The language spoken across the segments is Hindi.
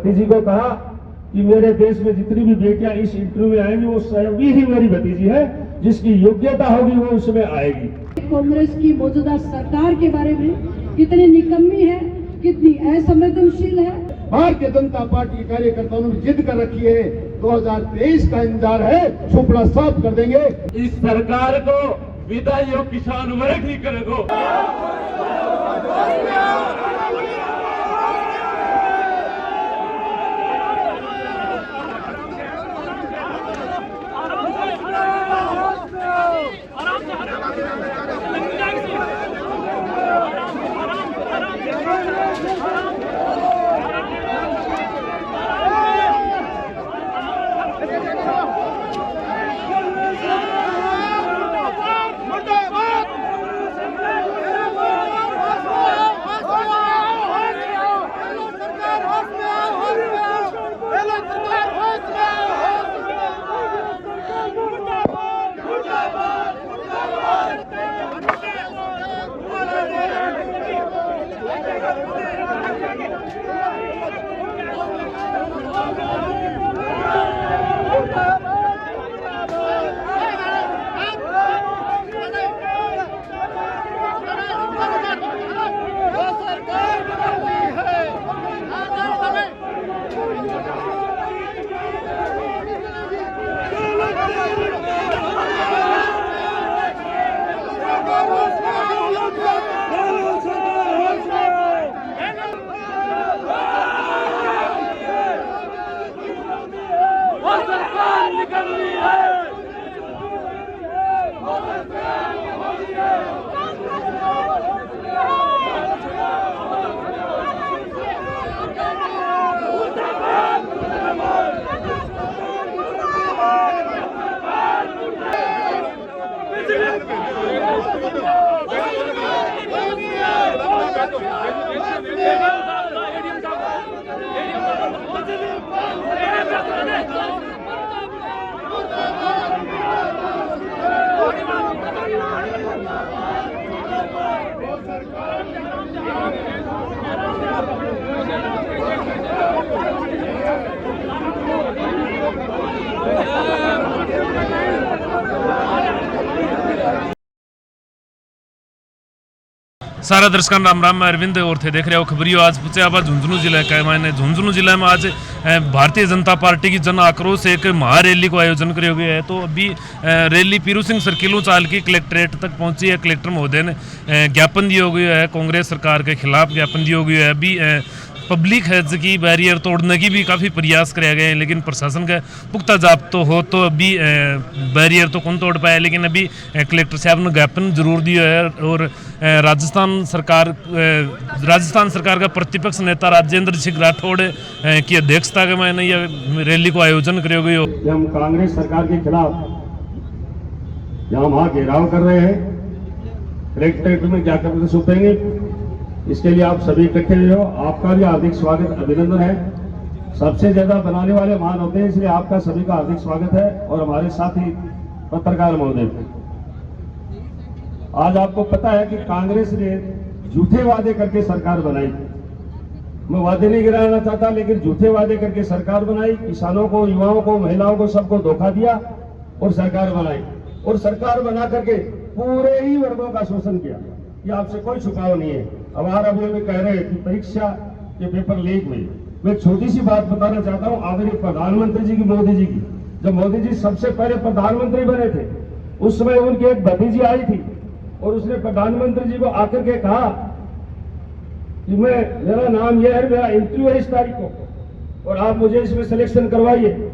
भतीजी को कहा कि मेरे देश में जितनी भी बेटियां इस इंटरव्यू में आएंगी वो स्वयं ही मेरी भतीजी है, जिसकी योग्यता होगी वो उसमें आएगी। कांग्रेस की मौजूदा सरकार के बारे में कितनी निकम्मी है, कितनी असंवेदनशील है। भारतीय जनता पार्टी के कार्यकर्ताओं ने जिद कर रखी है, 2023 का इंतजार है, सुपड़ा साफ कर देंगे। इस सरकार को विदाई किसान वर्ग ही करेगा। सारा दर्शकों राम राम, मैं अरविंद और थे देख रहे हो खबरियो। आज पूछे आप झुंझुनू जिला का मैंने झुंझुनू जिला में आज भारतीय जनता पार्टी की जन आक्रोश एक महारैली को आयोजन किया गया है। तो अभी रैली पीरू सिंह सर्किलों चाल की कलेक्ट्रेट तक पहुंची है। कलेक्टर महोदय ने ज्ञापन दिया गया है, कांग्रेस सरकार के खिलाफ ज्ञापन दिया गया है। अभी पब्लिक है की बैरियर तोड़ने की भी काफ़ी प्रयास कराए गए हैं, लेकिन प्रशासन का पुख्ता जाप तो हो तो अभी बैरियर तो कौन तोड़ पाया। लेकिन अभी कलेक्टर साहब ने ज्ञापन जरूर दिया है और राजस्थान सरकार का प्रतिपक्ष नेता राजेंद्र सिंह राठौड़ की अध्यक्षता में मैंने यह रैली को आयोजन किया गया। हम कांग्रेस सरकार के खिलाफ यहाँ वहाँ घेराव कर रहे हैं, कलेक्ट्रेट में ज्ञापन सौंपेंगे। इसके लिए आप सभी इकट्ठे हुए हो, आपका भी हार्दिक स्वागत अभिनंदन है। सबसे ज्यादा बनाने वाले महान होते हैं, इसलिए आपका सभी का हार्दिक स्वागत है। और हमारे साथी पत्रकार महोदय, आज आपको पता है कि कांग्रेस ने झूठे वादे करके सरकार बनाई। मैं वादे नहीं गिराना चाहता, लेकिन झूठे वादे करके सरकार बनाई, किसानों को, युवाओं को, महिलाओं को, सबको धोखा दिया और सरकार बनाई। और सरकार बना करके पूरे ही वर्गों का शोषण किया। ये आपसे कोई छुपाव नहीं है। अब अभी में कह रहे कि परीक्षा के पेपर लीक हुई। मैं छोटी सी बात बताना चाहता हूँ आदरणीय प्रधानमंत्री जी की, मोदी जी की। जब मोदी जी सबसे पहले प्रधानमंत्री बने थे, उस समय उनकी एक भतीजी आई थी और उसने प्रधानमंत्री जी को आकर के कहा कि मेरा नाम यह है, मेरा इंटरव्यू है इस तारीख को और आप मुझे इसमें सिलेक्शन करवाइए।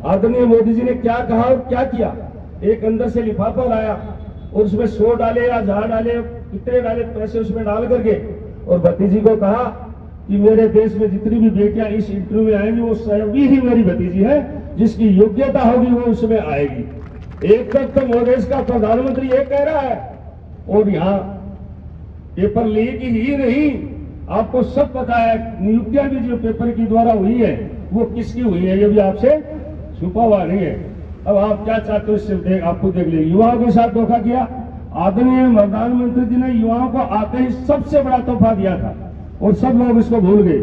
आदरणीय मोदी जी ने क्या कहा और क्या किया? एक अंदर से लिफाफा लाया और उसमें 100 डाले या 1000 डाले, कितने डाले पैसे उसमें डाल करके, और भतीजी को कहा कि मेरे देश में जितनी भी बेटियां इस इंटरव्यू में आएंगी वो स्वयं ही मेरी भतीजी है, जिसकी योग्यता होगी वो उसमें आएगी। एक तक तो देश का प्रधानमंत्री ये कह रहा है और यहाँ पेपर लीक ही नहीं, आपको सब पता है नियुक्तियां भी जो पेपर की द्वारा हुई है वो किसकी हुई है, ये भी आपसे छुपा हुआ नहीं है। अब आप क्या चाहते हो इससे आपको देख लीजिए। युवाओं के साथ धोखा किया। आदरणीय प्रधानमंत्री जी ने युवाओं को आते ही सबसे बड़ा तोहफा दिया था और सब लोग इसको भूल गए।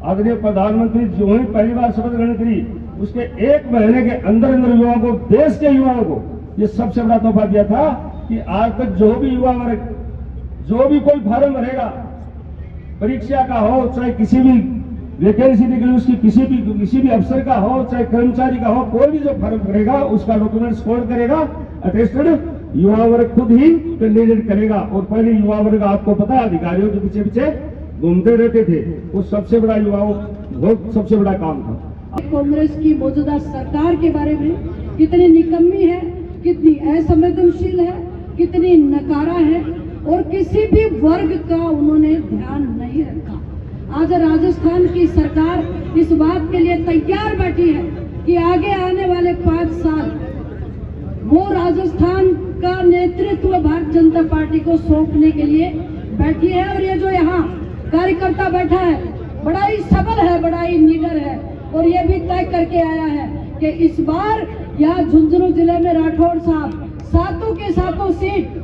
आदरणीय प्रधानमंत्री जो ही पहली बार शपथ ग्रहण करी उसके 1 महीने के अंदर अंदर युवाओं को, देश के युवाओं को ये सबसे बड़ा तोहफा दिया था कि आज तक जो भी युवा वर्ग, जो भी कोई फार्म भरेगा, परीक्षा का हो, चाहे किसी भी वैकेंसी निकली उसकी, किसी भी अफसर का हो, चाहे कर्मचारी का हो, कोई भी जो फॉर्म भरेगा उसका डॉक्यूमेंट्स कोड करेगा, अटेस्टेड युवा वर्ग खुद ही कैंडिडेट करेगा। और पहले युवा वर्ग आपको पता है अधिकारियों के पीछे पीछे घूमते रहते थे, वो सबसे बड़ा युवाओं बहुत सबसे बड़ा काम था। कांग्रेस की मौजूदा सरकार के बारे में कितनी निकम्मी है, कितनी असंवेदनशील है, कितनी नकारा है और किसी भी वर्ग का उन्होंने ध्यान नहीं रखा। आज राजस्थान की सरकार इस बात के लिए तैयार बैठी है कि आगे आने वाले 5 साल वो राजस्थान का नेतृत्व भारतीय जनता पार्टी को सौंपने के लिए बैठी है। और ये जो यहाँ कार्यकर्ता बैठा है बड़ा ही सबल है, बड़ा ही निडर है और ये भी तय करके आया है कि इस बार यहाँ झुंझुनू जिले में राठौड़ साहब सातों के सातों सीट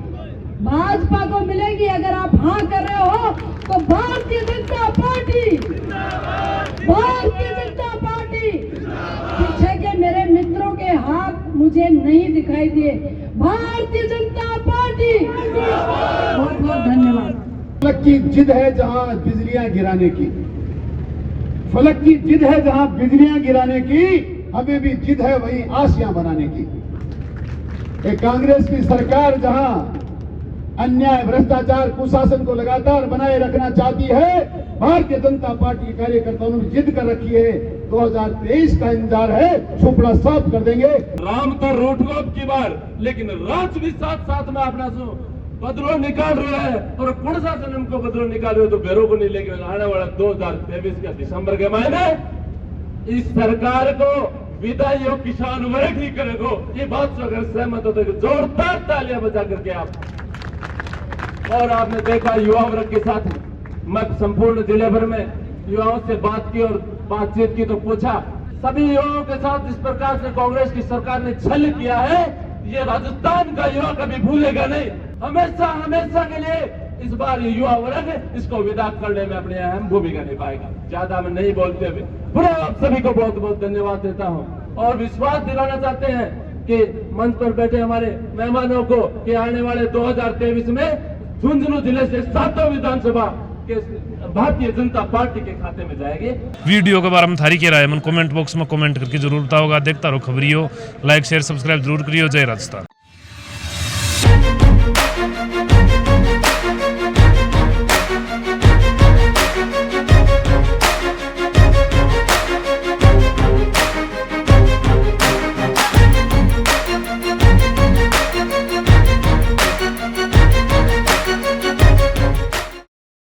भाजपा को मिलेगी। अगर आप हाँ कर रहे हो तो भारतीय जनता पार्टी, भारतीय जनता पार्टी। पीछे के मेरे मित्रों के हाथ मुझे नहीं दिखाई दिए। भारतीय जनता पार्टी। बहुत बहुत धन्यवाद। फलक की जिद है जहां बिजलियां गिराने की, फलक की जिद है जहां बिजलियां गिराने की, हमें भी जिद है वहीं आसियां बनाने की। एक कांग्रेस की सरकार जहां अन्याय, भ्रष्टाचार, कुशासन को लगातार बनाए रखना चाहती है, भारतीय जनता पार्टी के कार्यकर्ताओं ने जिद कर रखी है। 2023 का इंतजार है, सुपड़ा साफ कर देंगे। राम तो रूठ गो अब की बार, लेकिन राज भी साथ साथ में अपना बदलो निकाल रहा है। और कौन सा जन्म को बदलो निकाल रहे हो तो बेरों को नहीं, लेकिन आने वाला 2023 का दिसंबर के महीने इस सरकार को विदाई किसान वर्ग ही करेगा। ये बात से अगर सहमत होते तो जोरदार तालियां बजा करके आप। और आपने देखा युवा वर्ग के साथ मैं संपूर्ण जिले भर में युवाओं से बात की और बातचीत की तो पूछा, सभी युवाओं के साथ जिस प्रकार से कांग्रेस की सरकार ने छल किया है ये राजस्थान का युवा कभी भूलेगा नहीं। हमेशा हमेशा के लिए इस बार ये युवा वर्ग इसको विदा करने में अपनी अहम भूमिका निभाएगा। ज्यादा मैं नहीं बोलते हुए पूरा आप सभी को बहुत बहुत धन्यवाद देता हूँ और विश्वास दिलाना चाहते हैं कि मंच पर बैठे हमारे मेहमानों को कि आने वाले 2023 में झुंझुनू जिले से 7 विधानसभा के भारतीय जनता पार्टी के खाते में जाएगी। वीडियो के बारे में थारी क्या राय है मन कमेंट बॉक्स में कमेंट करके जरूर बताओगा। देखता रहो खबरियो, लाइक शेयर सब्सक्राइब जरूर करियो। जय राजस्थान।